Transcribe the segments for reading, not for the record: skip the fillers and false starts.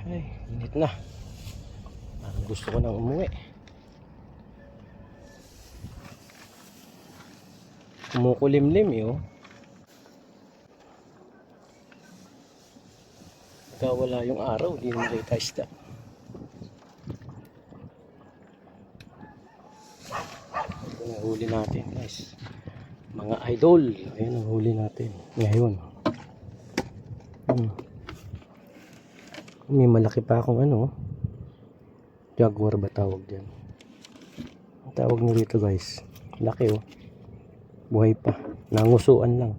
Ay, init na. Parang gusto ko nang umuwi. Kumukulimlim eh, oh. Pagka wala yung araw, di naman kita isda. Ito na huli natin, guys. Mga idol. Ayan ang huli natin ngayon. May malaki pa akong ano, jaguar ba tawag dyan? Ang tawag nyo dito, guys. Laki, oh. Buhay pa. Nangusuan lang.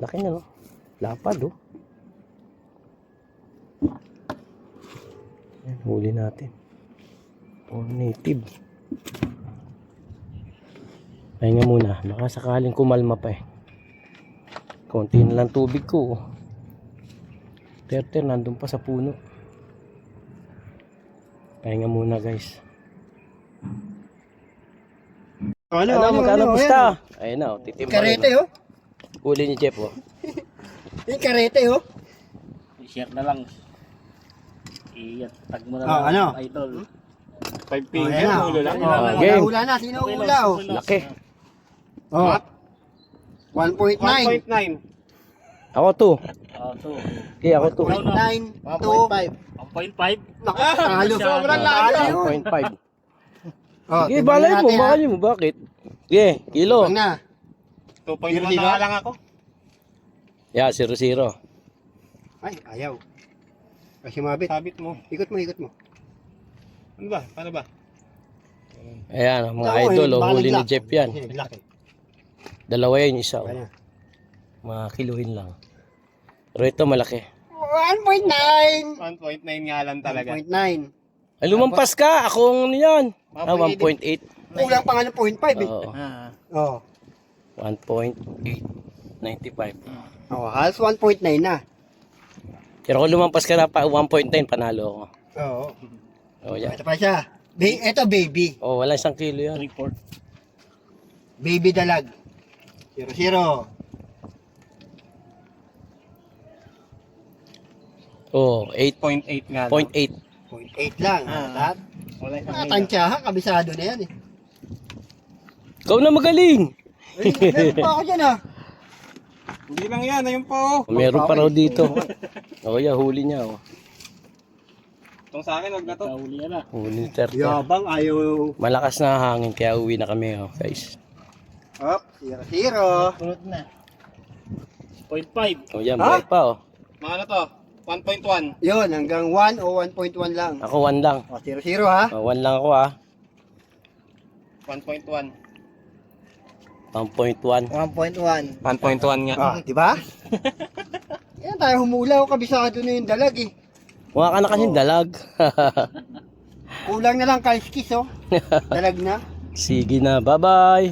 Laki na, no? Lapad, oh. Ayan, huli natin. Oh, native. Pahinga muna. Baka sakaling kumalma pa eh. Konti na lang tubig ko. Terter, nandun pa sa puno. Pahinga muna, guys. Magkano pusta? Ayun na, titim pa rin. Karete, oh. Huli ni Jeff, oh. Yung karete, oh. I-share na lang. I-tag mo na lang. Ano? Idol. 5 finger, ulo lang. Game. Hula na, sino hula, oh? Laki. Oh. 1.9. 1.9. Ako 2. Ito. Okay, ako 2. 9 to 1.5. Naku, talo. Sobrang layo. 1.5. Oh, Sige, balay mo, bakal mo. Bakit? Sige, kilo. Ang na. 2.1 na lang ako. Yeah, 0-0. Ay, ayaw. Kasi mabit. Sabit mo. Ikot mo. Ano ba? Paano ba? Ayan, mga Oo, idol, oh, baka huli ni nag-lock. Jeff yan. Nag-lock eh. Dalawa yun, isa. Oh. Kaya. Mga kiluhin lang. Pero ito malaki. 1.9. 1.9 nga lang talaga. 1.9. Ay, lumampas ka! Akong ano yan? 1.8. Kulang pa nga ng 0.5 eh. Oo. Oh. 1.895. Oh, halos 1.9 na. Pero kung lumampas ka na pa 1.9, panalo ako. Oo. Oh, yan. Ito pa siya. Ito baby. Oh, wala isang kilo yan. 3-4. Baby dalag. 0-0. Oh, 0.8 nga lang. 8.8. 0.8 lang. Lahat. Wala isang Mga tansyahan, kabisado na yan eh. Ikaw na magaling! Ay, meron pa ako dyan ah. Hindi lang yan, ayun po. Meron pa raw dito. Oh, yeah, huli niya. Oh. Itong sa akin, wag na to. Kauli na. Huli ni Terter. Yabang ayaw. Malakas na hangin, kaya uwi na kami, oh, guys. Hop, 0-0. Sunod na. 0.5. Oh, yan, buhay pa, oh. Mga ano to? 1.1. Yun, hanggang 1 o 1.1 lang. Ako 1 lang. O, 0-0 ha. Oh, 1 lang ako, ah. 1.1. 1.1. 1.1. 1.1 nga. Ah, di ba? Yan tayo humula o kabisado na yung dalag eh. Mukha ka na kasing dalag. Kulang na lang kalskis oh. Dalag na. Sige na, bye-bye.